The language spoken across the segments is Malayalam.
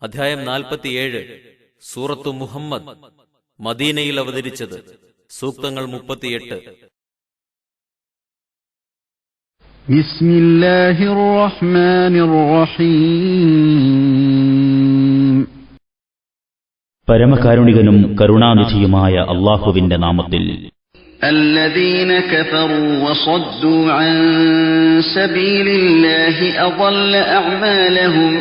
അധ്യായം 47 സൂറത്തു മുഹമ്മദ്. മദീനയിൽ അവതരിച്ചത്. സൂക്തങ്ങൾ 38. ബിസ്മില്ലാഹിർ റഹ്മാനിർ റഹീം. പരമകാരുണികനും കരുണാനിധിയുമായ അല്ലാഹുവിന്റെ നാമത്തിൽ. الذين كفروا وصدوا عن سبيل الله أضل أعمالهم.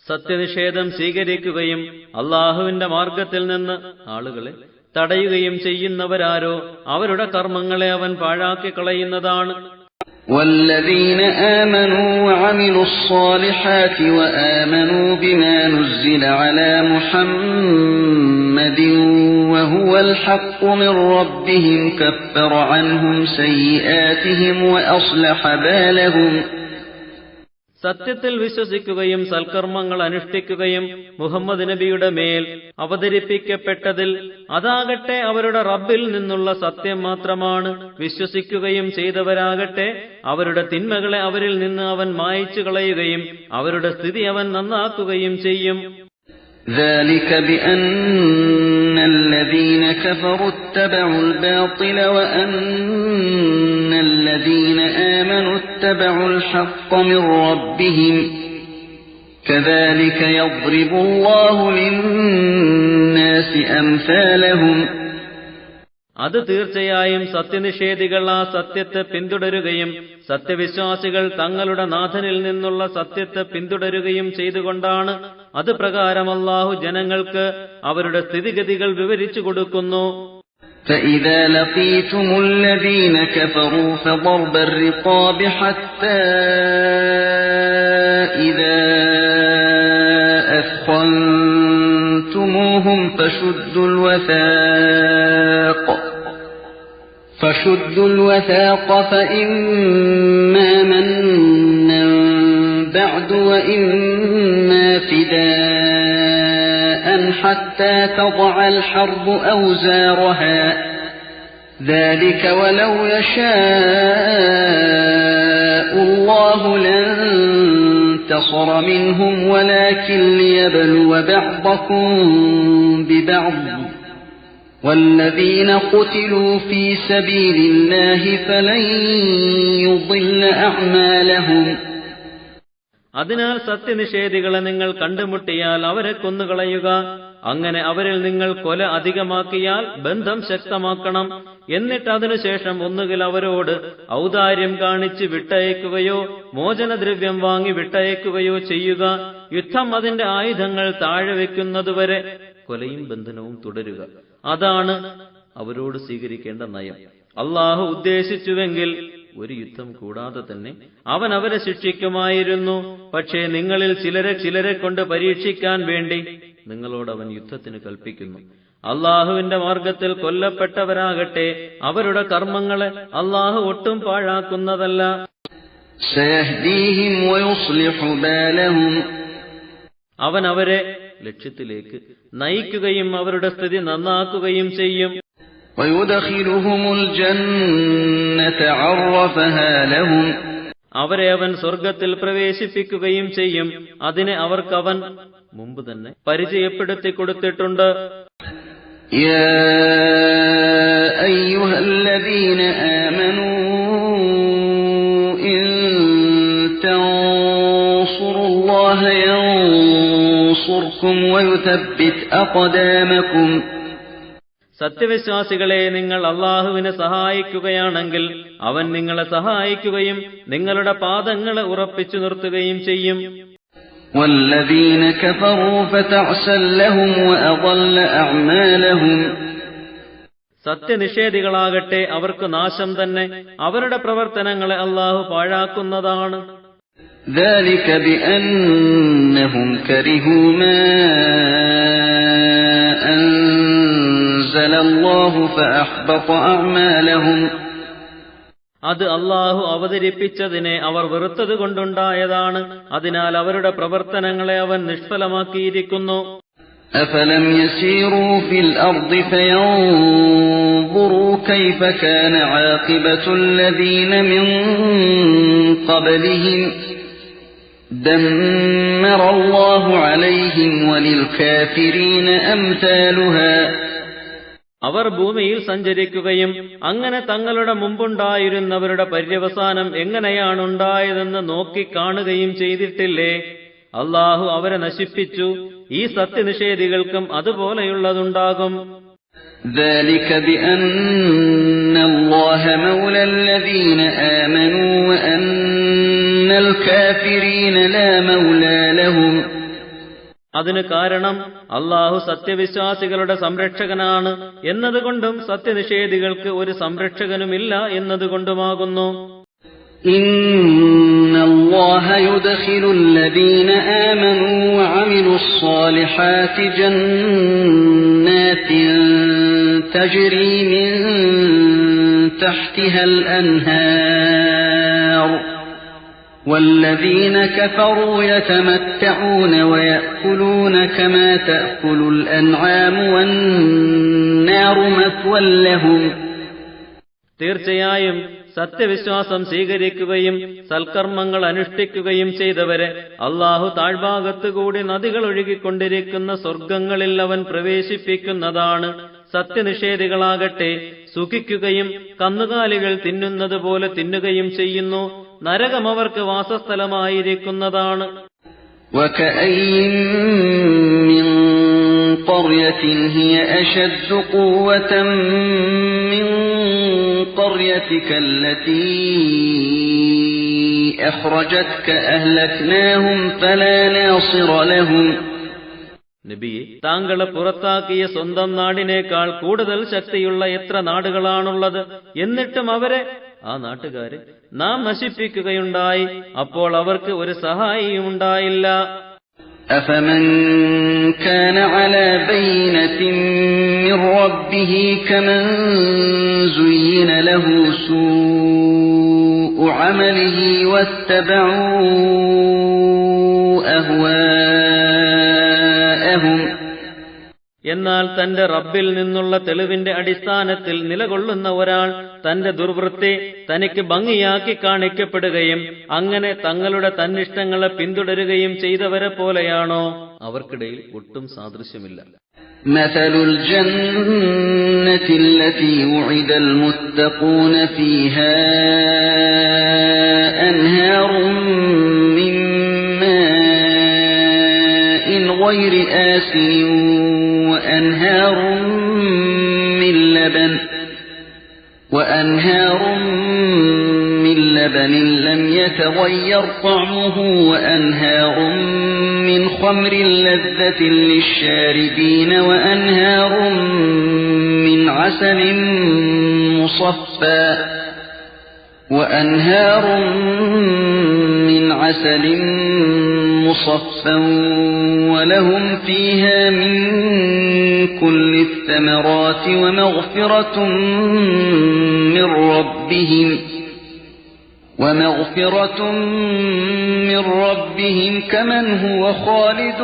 സത്യനിഷേധം സ്വീകരിക്കുകയും അല്ലാഹുവിന്റെ മാർഗത്തിൽ നിന്ന് ആളുകളെ തടയുകയും ചെയ്യുന്നവരാരോ അവരുടെ കർമ്മങ്ങളെ അവൻ പാഴാക്കി കളയുന്നതാണ്. والذين آمنوا وعملوا الصالحات وآمنوا بما نزل على محمد وهو الحق من ربهم كفر عنهم سيئاتهم وأصلح بالهم. സത്യത്തിൽ വിശ്വസിക്കുകയും സൽക്കർമ്മങ്ങൾ അനുഷ്ഠിക്കുകയും മുഹമ്മദ് നബിയുടെ മേൽ അവതരിപ്പിക്കപ്പെട്ടതിൽ അതാകട്ടെ അവരുടെ റബ്ബിൽ നിന്നുള്ള സത്യം മാത്രമാണ്. വിശ്വസിക്കുകയും ചെയ്തവരാകട്ടെ അവരുടെ തിന്മകളെ അവരിൽ നിന്ന് അവൻ മായ്ച്ചു കളയുകയും അവരുടെ സ്ഥിതി അവൻ നന്നാക്കുകയും ചെയ്യും. ذلك بأن الذين كفروا اتبعوا الباطل وأن الذين آمنوا اتبعوا الحق من ربهم كذلك يضرب الله للناس أمثالهم. അത് തീർച്ചയായും സത്യനിഷേധികൾ ആ സത്യത്തെ പിന്തുടരുകയും സത്യവിശ്വാസികൾ തങ്ങളുടെ നാഥനിൽ നിന്നുള്ള സത്യത്തെ പിന്തുടരുകയും ചെയ്തുകൊണ്ടാണ്. അത് പ്രകാരം അല്ലാഹു ജനങ്ങൾക്ക് അവരുടെ സ്ഥിതിഗതികൾ വിവരിച്ചു കൊടുക്കുന്നു. فإذا لقيتم الذين كفروا فضرب الرقاب حتى إذا أثخنتموهم فشدوا الوثاق فإما منا بعد وإما فداء حتى تضع الحرب أوزارها ذلك ولو يشاء الله لانتصر منهم ولكن ليبلو بعضكم ببعض والذين قتلوا في سبيل الله فلن يضل أعمالهم. അതിനാൽ സത്യനിഷേധികളെ നിങ്ങൾ കണ്ടുമുട്ടിയാൽ അവരെ കൊന്നുകളയുക. അങ്ങനെ അവരിൽ നിങ്ങൾ കൊല അധികമാക്കിയാൽ ബന്ധം ശക്തമാക്കണം. എന്നിട്ട് അതിനുശേഷം ഒന്നുകിൽ അവരോട് ഔദാര്യം കാണിച്ച് വിട്ടയക്കുകയോ മോചനദ്രവ്യം വാങ്ങി വിട്ടയക്കുകയോ ചെയ്യുക. യുദ്ധം അതിന്റെ ആയുധങ്ങൾ താഴെ വെക്കുന്നതുവരെ കൊലയും ബന്ധനവും തുടരുക. അതാണ് അവരോട് സ്വീകരിക്കേണ്ട നയം. അല്ലാഹു ഉദ്ദേശിച്ചുവെങ്കിൽ ഒരു യുദ്ധം കൂടാതെ തന്നെ അവൻ അവരെ ശിക്ഷിക്കുമായിരുന്നു. പക്ഷേ നിങ്ങളിൽ ചിലരെ കൊണ്ട് പരീക്ഷിക്കാൻ വേണ്ടി നിങ്ങളോട് അവൻ യുദ്ധത്തിന് കൽപ്പിക്കുന്നു. അല്ലാഹുവിന്റെ മാർഗത്തിൽ കൊല്ലപ്പെട്ടവരാകട്ടെ അവരുടെ കർമ്മങ്ങളെ അല്ലാഹു ഒട്ടും പാഴാക്കുന്നതല്ല. സയഹ്ദീഹിം വയുസ്ലിഹു ബാലഹും. അവൻ അവരെ ലക്ഷ്യത്തിലേക്ക് നയിക്കുകയും അവരുടെ സ്ഥിതി നന്നാക്കുകയും ചെയ്യും. വയുദ്ഖിലുഹുമുൽ ജന്നത അറഫഹാ ലഹും. അവരെ അവൻ സ്വർഗത്തിൽ പ്രവേശിപ്പിക്കുകയും ചെയ്യും. അതിനെ അവർക്കവൻ മുമ്പ് തന്നെ പരിചയപ്പെടുത്തി കൊടുത്തിട്ടുണ്ട്. യാ അയ്യുഹല്ലദീന ആമനൂ ഇൻ തൻസുറുല്ലാഹ യൻസുർകും വയുതബ്ബിത് അഖദാമകും. സത്യവിശ്വാസികളെ, നിങ്ങൾ അല്ലാഹുവിനെ സഹായിക്കുകയാണെങ്കിൽ അവൻ നിങ്ങളെ സഹായിക്കുകയും നിങ്ങളുടെ പാദങ്ങളെ ഉറപ്പിച്ചു നിർത്തുകയും ചെയ്യും. വല്ലദീന കഫറൂ ഫതഅ്സൽ ലഹും വഅദല്ല അഅ്മാലഹും. സത്യനിഷേധികളാകട്ടെ അവർക്ക് നാശം തന്നെ. അവരുടെ പ്രവർത്തനങ്ങളെ അല്ലാഹു പാഴാക്കുന്നതാണ്. ذلك بأنهم كرهوا ما أنزل الله فأحبط أعمالهم. അത് അല്ലാഹു അവതരിപ്പിച്ചതിനെ അവർ വെറുത്തത് കൊണ്ടുണ്ടായതാണ്. അതിനാൽ അവരുടെ പ്രവർത്തനങ്ങളെ അവൻ നിഷ്ഫലമാക്കിയിരിക്കുന്നു. أفلم يسيروا في الأرض فينظروا كيف كان عاقبة الذين من قبلهم دمر الله عليهم وللكافرين أمثالها. അവർ ഭൂമിയിൽ സഞ്ചരിക്കുകയും അങ്ങനെ തങ്ങളുടെ മുമ്പുണ്ടായിരുന്നവരുടെ പര്യവസാനം എങ്ങനെയാണുണ്ടായതെന്ന് നോക്കിക്കാണുകയും ചെയ്തിട്ടില്ലേ? അള്ളാഹു അവരെ നശിപ്പിച്ചു. ഈ സത്യനിഷേധികൾക്കും അതുപോലെയുള്ളതുണ്ടാകും. ذلك بأن الله مولى الذين آمنوا وأن الكافرين لا مولى لهم. അതിന് കാരണം അള്ളാഹു സത്യവിശ്വാസികളുടെ സംരക്ഷകനാണ് എന്നതുകൊണ്ടും സത്യനിഷേധികൾക്ക് ഒരു സംരക്ഷകനുമില്ല എന്നതുകൊണ്ടുമാകുന്നു. إن الله يدخل الذين آمنوا وعملوا الصالحات جنات تجري من تحتها الأنهار والذين كفروا يتمتعون ويأكلون كما تأكل الأنعام والنار مثوى لهم. തീർച്ചയായും സത്യവിശ്വാസം സ്വീകരിക്കുകയും സൽക്കർമ്മങ്ങൾ അനുഷ്ഠിക്കുകയും ചെയ്തവരെ അള്ളാഹു താഴ്ഭാഗത്തുകൂടി നദികൾ ഒഴുകിക്കൊണ്ടിരിക്കുന്ന സ്വർഗങ്ങളിൽ അവൻ പ്രവേശിപ്പിക്കുന്നതാണ്. സത്യനിഷേധികളാകട്ടെ സുഖിക്കുകയും കന്നുകാലികൾ തിന്നുന്നത് പോലെ തിന്നുകയും ചെയ്യുന്നു. നരകം അവർക്ക് വാസസ്ഥലമായിരിക്കുന്നതാണ്. وكأين من قرية هي أشد قوة من قريتك التي أخرجتك أهلكناهم فلا ناصر لهم. നബിയെ, താങ്കളെ പുറത്താക്കിയ സ്വന്തം നാടിനേക്കാൾ കൂടുതൽ ശക്തിയുള്ള എത്ര നാടുകളാണുള്ളത്? എന്നിട്ടും അവരെ, ആ നാട്ടുകാരെ നാം നശിപ്പിക്കുകയുണ്ടായി. അപ്പോൾ അവർക്ക് ഒരു സഹായിയും ഉണ്ടായില്ല. أفمن كان على بينة من ربه كمن زين له سوء عمله واتبعوا أهواءهم. എന്നാൽ തന്റെ റബ്ബിൽ നിന്നുള്ള തെളിവിന്റെ അടിസ്ഥാനത്തിൽ നിലകൊള്ളുന്ന ഒരാൾ തന്റെ ദുർവൃത്തി തനിക്ക് ഭംഗിയാക്കി കാണിക്കപ്പെടുകയും അങ്ങനെ തങ്ങളുടെ തന്നിഷ്ടങ്ങളെ പിന്തുടരുകയും ചെയ്തവരെ പോലെയാണോ? അവർക്കിടയിൽ ഒട്ടും സാദൃശ്യമില്ല. مثل الجنة التي وعد المتقون فيها أنهار من ماء غير آسن وأنهار من لبن لم يتغير طعمه وأنهار من خمر لذة للشاربين وأنهار من عسل مصفى ولهم فيها من كل الثمرات ومغفرة من ربهم كمن هو خالد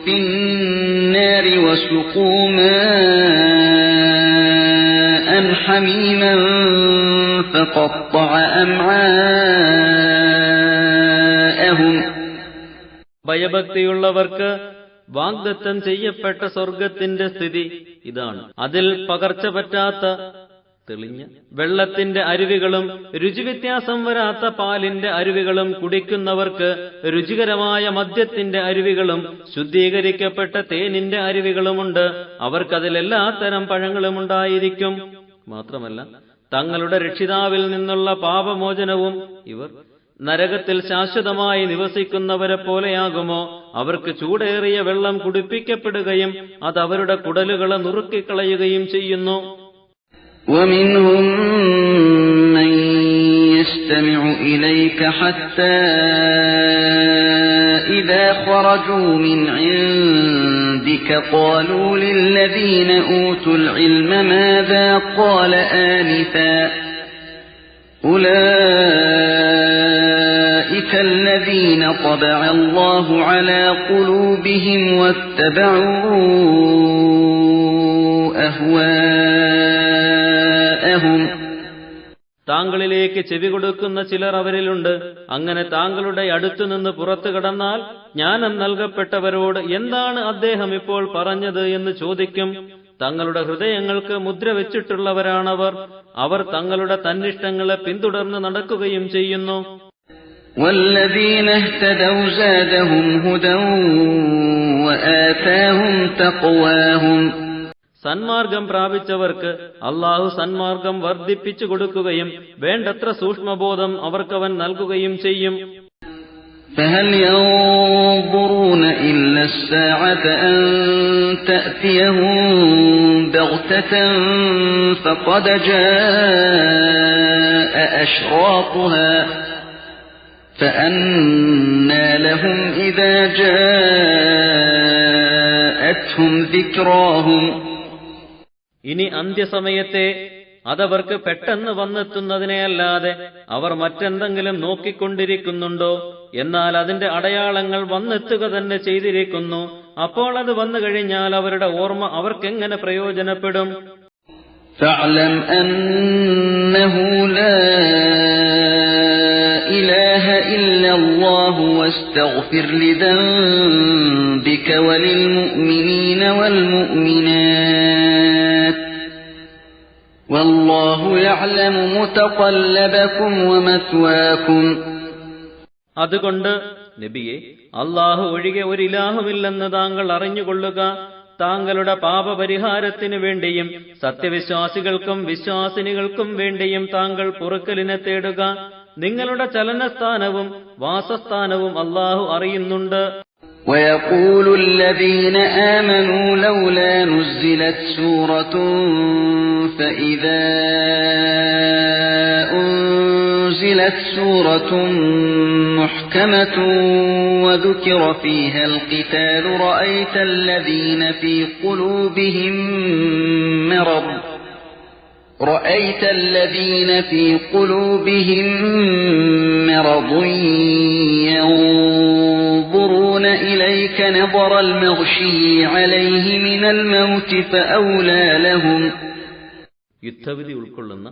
في النار وسقوا ماء حميما فقطع أمعاءهم. ഭയഭക്തിയുള്ളവർക്ക് വാഗ്ദത്തം ചെയ്യപ്പെട്ട സ്വർഗത്തിന്റെ സ്ഥിതി ഇതാണ്. അതിൽ പകർച്ച പറ്റാത്ത തെളിഞ്ഞ വെള്ളത്തിന്റെ അരുവികളും രുചിവ്യത്യാസം വരാത്ത പാലിന്റെ അരുവികളും കുടിക്കുന്നവർക്ക് രുചികരമായ മദ്യത്തിന്റെ അരുവികളും ശുദ്ധീകരിക്കപ്പെട്ട തേനിന്റെ അരുവികളുമുണ്ട്. അവർക്കതിലെല്ലാ തരം പഴങ്ങളും ഉണ്ടായിരിക്കും. മാത്രമല്ല തങ്ങളുടെ രക്ഷിതാവിൽ നിന്നുള്ള പാപമോചനവും. ഇവർ നരകത്തിൽ ശാശ്വതമായി നിവസിക്കുന്നവരെ പോലെയാകുമോ? അവർക്ക് ചൂടേറിയ വെള്ളം കുടിപ്പിക്കപ്പെടുകയും അത് അവരുടെ കുടലുകളെ നുറുക്കിക്കളയുകയും ചെയ്യുന്നു. ومنهم من يستمع إليك حتى إذا خرجوا من عندك قالوا للذين أوتوا العلم ماذا قال آنفا أولئك الذين طبع الله على قلوبهم واتبعوا أهواءهم. താങ്കളിലേക്ക് ചെവി കൊടുക്കുന്ന ചിലർ അവരിലുണ്ട്. അങ്ങനെ താങ്കളുടെ അടുത്തുനിന്ന് പുറത്തു കടന്നാൽ ജ്ഞാനം നൽകപ്പെട്ടവരോട് എന്താണ് അദ്ദേഹം ഇപ്പോൾ പറഞ്ഞത് എന്ന് ചോദിക്കും. തങ്ങളുടെ ഹൃദയങ്ങൾക്ക് മുദ്ര വെച്ചിട്ടുള്ളവരാണവർ. അവർ തങ്ങളുടെ തന്നിഷ്ടങ്ങളെ പിന്തുടർന്ന് നടക്കുകയും ചെയ്യുന്നു. والذين اهتدوا زادهم هدى وآتاهم تقواهم. സന്മാർഗം പ്രാപിച്ചവർക്ക് അള്ളാഹു സന്മാർഗം വർദ്ധിപ്പിച്ചു കൊടുക്കുകയും വേണ്ടത്ര സൂക്ഷ്മബോധം അവർക്കവൻ നൽകുകയും ചെയ്യും. فهل ينظرون إلا الساعة أن تأتيهم بغتة فقد جاء أشراطها فأنى لهم إذا جاءتهم ذكراهم. ഇനി അന്ത്യസമയത്തെ അതവർക്ക് പെട്ടെന്ന് വന്നെത്തുന്നതിനെയല്ലാതെ അവർ മറ്റെന്തെങ്കിലും നോക്കിക്കൊണ്ടിരിക്കുന്നുണ്ടോ? എന്നാൽ അതിന്റെ അടയാളങ്ങൾ വന്നെത്തുക തന്നെ ചെയ്തിരിക്കുന്നു. അപ്പോൾ അത് വന്നു കഴിഞ്ഞാൽ അവരുടെ ഓർമ്മ അവർക്കെങ്ങനെ പ്രയോജനപ്പെടും? فاعلم أنه لا إله إلا الله واستغفر لذنبك وللمؤمنين والمؤمنات والله يعلم متقلبكم ومثواكم. അതുകൊണ്ട് നബിയെ, അള്ളാഹു ഒഴികെ ഒരു ഇലാഹുമില്ലെന്ന് താങ്കൾ അറിഞ്ഞുകൊള്ളുക. താങ്കളുടെ പാപപരിഹാരത്തിനു വേണ്ടിയും സത്യവിശ്വാസികൾക്കും വിശ്വാസിനികൾക്കും വേണ്ടിയും താങ്കൾ പൊറുക്കലിനെ തേടുക. നിങ്ങളുടെ ചലനസ്ഥാനവും വാസസ്ഥാനവും അള്ളാഹു അറിയുന്നുണ്ട്. ويقول الذين آمنوا لولا نزلت سورة فإذا أنزلت سورة محكمة وذكر فيها القتال رأيت الذين في قلوبهم مرض ينظرون إليك نظر المغشي عليه من الموت فأولى لهم. യുദ്ധവിധി ഉൾക്കൊള്ളുന്ന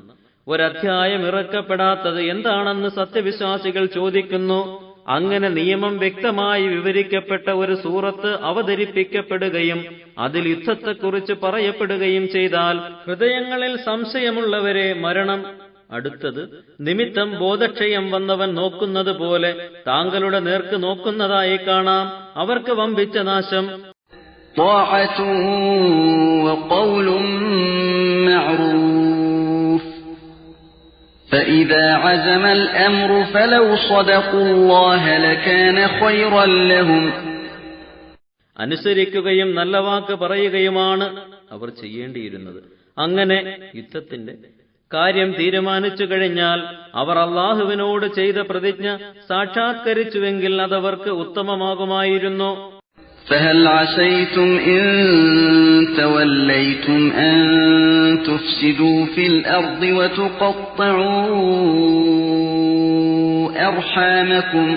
ഒരധ്യായം ഇറക്കപ്പെടാത്തത് എന്താണെന്ന് സത്യവിശ്വാസികൾ ചോദിക്കുന്നു. അങ്ങനെ നിയമം വ്യക്തമായി വിവരിക്കപ്പെട്ട ഒരു സൂറത്ത് അവതരിപ്പിക്കപ്പെടുകയും അതിൽ യുദ്ധത്തെക്കുറിച്ച് പറയപ്പെടുകയും ചെയ്താൽ ഹൃദയങ്ങളിൽ സംശയമുള്ളവരെ മരണം അടുത്തത് നിമിത്തം ബോധക്ഷയം വന്നവൻ നോക്കുന്നത് പോലെ താങ്കളുടെ നേർക്ക് നോക്കുന്നതായി കാണാം. അവർക്ക് വമ്പിച്ച നാശം. طاعة وقول معروف فإذا عزم الأمر فلو صدقوا الله لكان خيرا لهم. അനുസരിക്കുകയും നല്ല വാക്ക് പറയുകയുമാണ് അവർ ചെയ്യേണ്ടിയിരുന്നത്. അങ്ങനെ യുദ്ധത്തിന്റെ കാര്യം തീരുമാനിച്ചു കഴിഞ്ഞാൽ അവർ അള്ളാഹുവിനോട് ചെയ്ത പ്രതിജ്ഞ സാക്ഷാത്കരിച്ചുവെങ്കിൽ അതവർക്ക് ഉത്തമമാകുമായിരുന്നു. فهل عسيتم إن توليتم أن تفسدوا في الأرض وتقطعوا أرحامكم.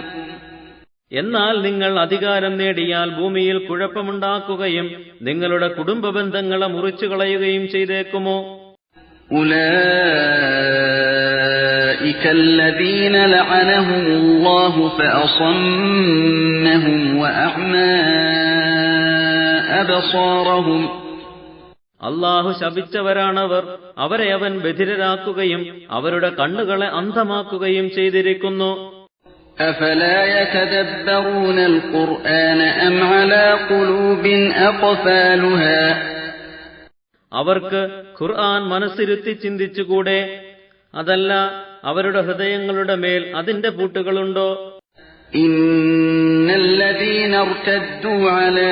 എന്നാൽ നിങ്ങൾ അധികാരം നേടിയാൽ ഭൂമിയിൽ കുഴപ്പമുണ്ടാക്കുകയും നിങ്ങളുടെ കുടുംബ ബന്ധങ്ങളെ മുറിച്ചു കളയുകയും ചെയ്തേക്കുമോ? أولئك الذين لعنهم الله فأصمهم وأعمى أبصارهم. അള്ളാഹു ശപിച്ചവരാണവർ. അവരെ അവൻ ബധിരരാക്കുകയും അവരുടെ കണ്ണുകളെ അന്ധമാക്കുകയും ചെയ്തിരിക്കുന്നു. أفلا يتدبرون القرآن أم على قلوب أقفالها. അവർക്ക് ഖുർആൻ മനസ്സിരുത്തി ചിന്തിച്ചുകൂടെ? അതല്ല അവരുടെ ഹൃദയങ്ങളുടെ മേൽ അതിന്റെ പൂട്ടുകളുണ്ടോ? ഇന്നല്ലദീന ഇർതദ്ദൂ അലാ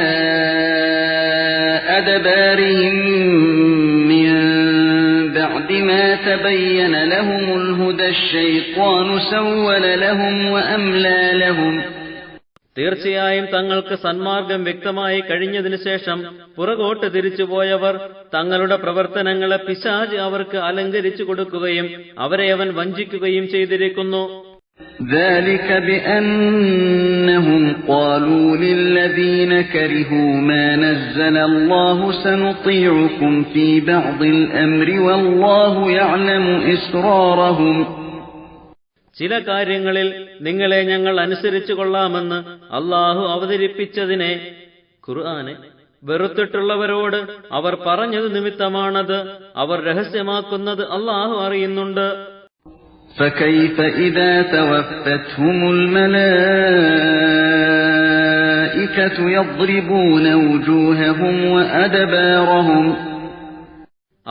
അദ്ബാരിഹിം മിൻ ബഅദി മാ തബയ്യന ലഹുമുൽ ഹുദാ അശ്ശൈത്വാനു സവ്വല ലഹും വഅംലാ ലഹും. തീർച്ചയായും തങ്ങൾക്ക് സന്മാർഗം വ്യക്തമായി കഴിഞ്ഞതിനു ശേഷം പുറകോട്ട് തിരിച്ചുപോയവർ തങ്ങളുടെ പ്രവർത്തനങ്ങളെ പിശാച് അവർക്ക് അലങ്കരിച്ചു കൊടുക്കുകയും അവരെ അവൻ വഞ്ചിക്കുകയും ചെയ്തിരിക്കുന്നു. ذلك بأنهم قالوا للذين كرهوا ما نزل الله سنطيعكم في بعض الأمر والله يعلم إسرارهم. ചില കാര്യങ്ങളിൽ നിങ്ങളെ ഞങ്ങൾ അനുസരിച്ചു കൊള്ളാമെന്ന് അള്ളാഹു അവതരിപ്പിച്ചതിനെ, ഖുർആനെ വെറുത്തിട്ടുള്ളവരോട് അവർ പറഞ്ഞത് നിമിത്തമാണത്. അവർ രഹസ്യമാക്കുന്നത് അള്ളാഹു അറിയുന്നുണ്ട്. فكيف إذا توفتهم الملائكة يضربون وجوههم وأدبارهم.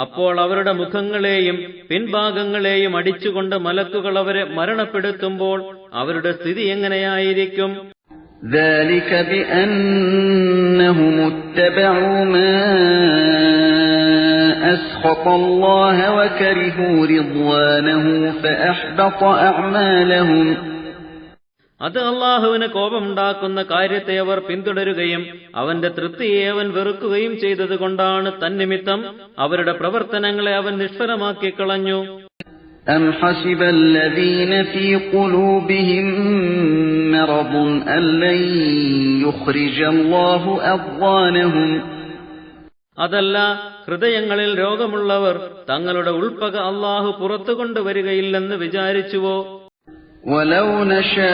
അപ്പോൾ അവരുടെ മുഖങ്ങളെയും പിൻഭാഗങ്ങളെയും അടിച്ചുകൊണ്ട് മലക്കുകൾ അവരെ മരണപ്പെടുത്തുമ്പോൾ അവരുടെ സ്ഥിതി എങ്ങനെയായിരിക്കും? ذلك بأنهم اتبعوا ما أسخط الله وكرهوا رضوانه فأحبط أعمالهم. അത് അള്ളാഹുവിന് കോപമുണ്ടാക്കുന്ന കാര്യത്തെ അവർ പിന്തുടരുകയും അവന്റെ തൃപ്തിയെ അവൻ വെറുക്കുകയും ചെയ്തതുകൊണ്ടാണ് തന്നിമിത്തം അവരുടെ പ്രവർത്തനങ്ങളെ അവൻ നിഷ്ഫലമാക്കി കളഞ്ഞു. أم حسب الذين في قلوبهم مرض أن لن يخرج الله أضغانهم. അതല്ല, ഹൃദയങ്ങളിൽ രോഗമുള്ളവർ തങ്ങളുടെ ഉൾപ്പക അള്ളാഹു പുറത്തു കൊണ്ടുവരികയില്ലെന്ന് വിചാരിച്ചുവോ? ولو نشاء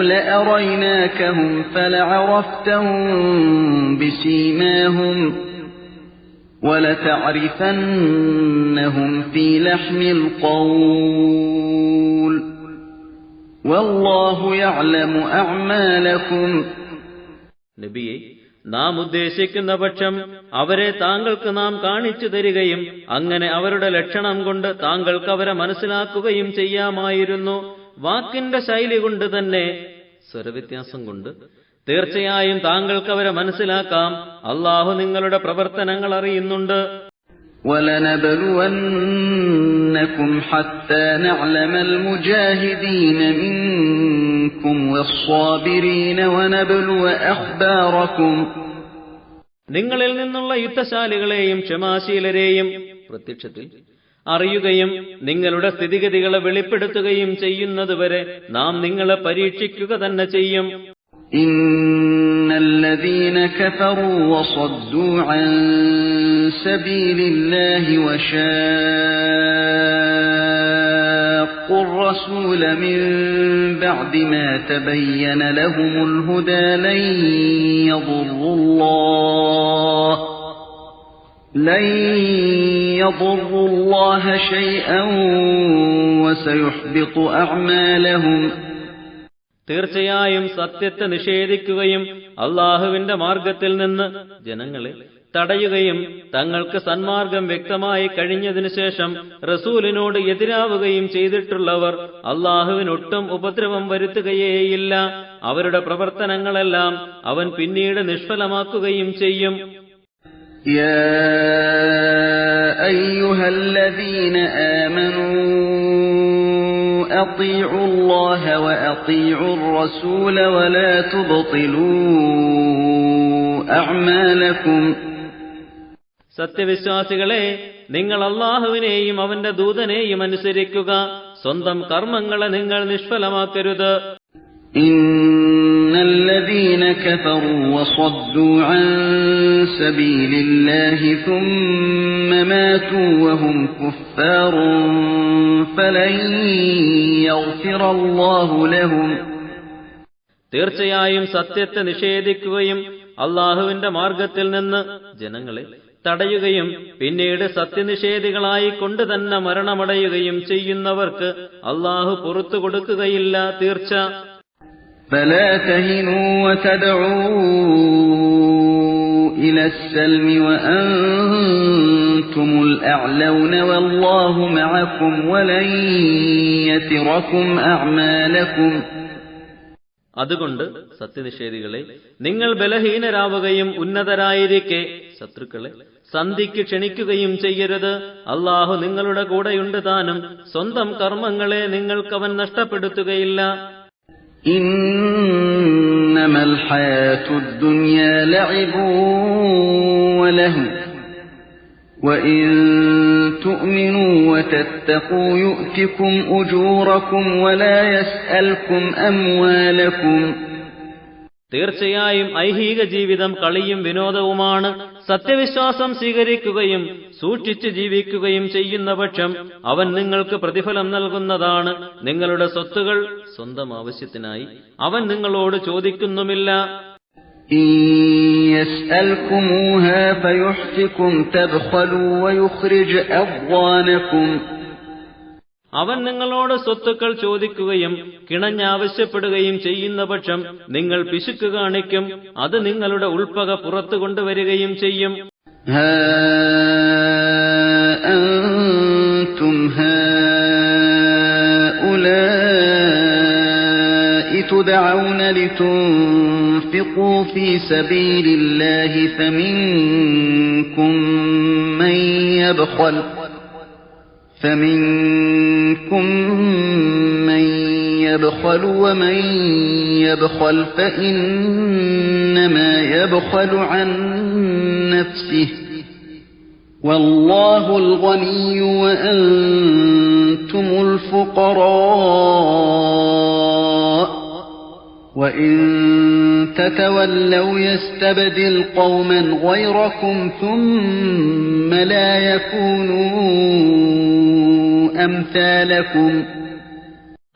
لأريناكهم فلعرفتهم بسيماهم ولتعرفنهم في لحن القول والله يعلم أعمالكم. നബിയെ, നാം ഉദ്ദേശിക്കുന്ന പക്ഷം അവരെ താങ്കൾക്ക് നാം കാണിച്ചു തരികയും അങ്ങനെ അവരുടെ ലക്ഷണം കൊണ്ട് താങ്കൾക്ക് അവരെ മനസ്സിലാക്കുകയും ചെയ്യാമായിരുന്നു. വാക്കിന്റെ ശൈലി കൊണ്ട് തന്നെ, സ്വരവ്യത്യാസം കൊണ്ട് തീർച്ചയായും താങ്കൾക്ക് അവരെ മനസ്സിലാക്കാം. അള്ളാഹു നിങ്ങളുടെ പ്രവർത്തനങ്ങൾ അറിയുന്നുണ്ട്. وَلَنَبْلُوَنَّكُمْ حَتَّى نَعْلَمَ الْمُجَاهِدِينَ مِنكُمْ وَالصَّابِرِينَ وَنَبْلُوَ أَخْبَارَكُمْ. നിങ്ങളിൽ നിന്നുള്ള യുദ്ധശാലികളെയും ക്ഷമാശീലരെയും പ്രത്യക്ഷത്തിൽ അറിയുകയും നിങ്ങളുടെ സ്ഥിതിഗതികളെ വെളിപ്പെടുത്തുകയും ചെയ്യുന്നതുവരെ നാം നിങ്ങളെ പരീക്ഷിക്കുക തന്നെ ചെയ്യും. إِنَّ الَّذِينَ كَفَرُوا وَصَدُّوا عَن سَبِيلِ اللَّهِ وَشَاقُّوا الرَّسُولَ مِن بَعْدِ مَا تَبَيَّنَ لَهُمُ الْهُدَى لَن يَضُرُّوا اللَّهَ شَيْئًا وَسَيُحْبِطُ أَعْمَالَهُمْ. തീർച്ചയായും സത്യത്തെ നിഷേധിക്കുകയും അള്ളാഹുവിന്റെ മാർഗത്തിൽ നിന്ന് ജനങ്ങളെ തടയുകയും തങ്ങൾക്ക് സന്മാർഗം വ്യക്തമായി കഴിഞ്ഞതിനു ശേഷം റസൂലിനോട് എതിരാവുകയും ചെയ്തിട്ടുള്ളവർ അള്ളാഹുവിനൊട്ടും ഉപദ്രവം വരുത്തുകയേയില്ല. അവരുടെ പ്രവർത്തനങ്ങളെല്ലാം അവൻ പിന്നീട് നിഷ്ഫലമാക്കുകയും ചെയ്യും. يا أيها الذين آمنوا أطيعوا الله وأطيعوا الرسول ولا تبطلوا أعمالكم. സത്യവിശ്വാസികളെ, നിങ്ങൾ അള്ളാഹുവിനെയും അവന്റെ ദൂതനെയും അനുസരിക്കുക, സ്വന്തം കർമ്മങ്ങളെ നിങ്ങൾ നിഷ്ഫലമാക്കരുത്. إن الذين كفروا وصدوا عن سبيل الله ثم ماتوا وهم كفار فلن يغفر الله لهم. തീർച്ചയായും സത്യത്തെ നിഷേധിക്കുകയും അള്ളാഹുവിന്റെ മാർഗത്തിൽ നിന്ന് ജനങ്ങളെ തടയുകയും പിന്നീട് സത്യനിഷേധികളായി കൊണ്ട് തന്നെ മരണമടയുകയും ചെയ്യുന്നവർക്ക് അള്ളാഹു പുറത്തു കൊടുക്കുകയില്ല, തീർച്ച. فلا تهنوا وتدعوا إلى السلم وأنتم الأعلون والله معكم ولن يتركم أعمالكم. അതുകൊണ്ട് സത്യനിഷേധികളെ, നിങ്ങൾ ബലഹീനരാവുകയും ഉന്നതരായിരിക്കെ ശത്രുക്കളെ സന്ധിക്ക് ക്ഷണിക്കുകയും ചെയ്യരുത്. അള്ളാഹു നിങ്ങളുടെ കൂടെയുണ്ട് താനും. സ്വന്തം കർമ്മങ്ങളെ നിങ്ങൾക്കവൻ നഷ്ടപ്പെടുത്തുകയില്ല. إنما الحياة الدنيا لعب ولهو وَإِن تُؤْمِنُوا وَتَتَّقُوا يُؤْتِكُمْ أُجُورَكُمْ وَلَا يَسْأَلْكُمْ أَمْوَالَكُمْ. തീർച്ചയായും ഐഹിക ജീവിതം കളിയും വിനോദവുമാണ്. സത്യവിശ്വാസം സ്വീകരിക്കുകയും സൂക്ഷിച്ച് ജീവിക്കുകയും ചെയ്യുന്ന പക്ഷം അവൻ നിങ്ങൾക്ക് പ്രതിഫലം നൽകുന്നതാണ്. നിങ്ങളുടെ സ്വത്തുകൾ സ്വന്തം ആവശ്യത്തിനായി അവൻ നിങ്ങളോട് ചോദിക്കുന്നുമില്ല. إِن يَسْأَلْكُمُوهَا فَيُحْفِكُمْ تَبْخَلُوا وَيُخْرِجْ أَضْغَانَكُمْ. അവൻ നിങ്ങളോട് സ്വത്തുക്കൾ ചോദിക്കുകയും കിണഞ്ഞാവശ്യപ്പെടുകയും ചെയ്യുന്ന പക്ഷം നിങ്ങൾ പിശുക്ക് കാണിക്കും. അത് നിങ്ങളുടെ ഉൾപ്പക പുറത്തു കൊണ്ടുവരികയും ചെയ്യും. ها أنتم هؤلاء تدعون لتنفقوا في سبيل الله فمنكم من يبخل ومن يبخل فإنما يبخل عن نفسه والله الغني وأنتم الفقراء وإن تتولوا يستبدل قوما غيركم ثم لا يكونوا أمثالكم.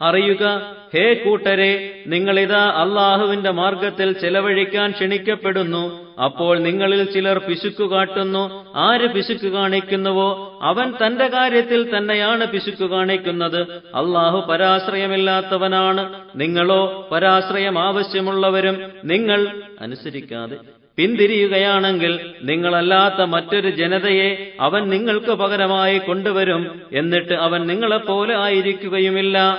അറിയുക, ഹേ കൂട്ടരെ, നിങ്ങളിതാ അള്ളാഹുവിന്റെ മാർഗത്തിൽ ചെലവഴിക്കാൻ ക്ഷണിക്കപ്പെടുന്നു. അപ്പോൾ നിങ്ങളിൽ ചിലർ പിശുക്കു കാട്ടുന്നു. ആര് പിശുക്ക് കാണിക്കുന്നുവോ അവൻ തന്റെ കാര്യത്തിൽ തന്നെയാണ് പിശുക്ക് കാണിക്കുന്നത്. അള്ളാഹു പരാശ്രയമില്ലാത്തവനാണ്. നിങ്ങളോ പരാശ്രയം ആവശ്യമുള്ളവരും. നിങ്ങൾ അനുസരിക്കാതെ പിന്തിരിയുകയാണെങ്കിൽ നിങ്ങളല്ലാത്ത മറ്റൊരു ജനതയെ അവൻ നിങ്ങൾക്ക് പകരമായി കൊണ്ടുവരും. എന്നിട്ട് അവൻ നിങ്ങളെപ്പോലെ ആയിരിക്കുകയുമില്ല.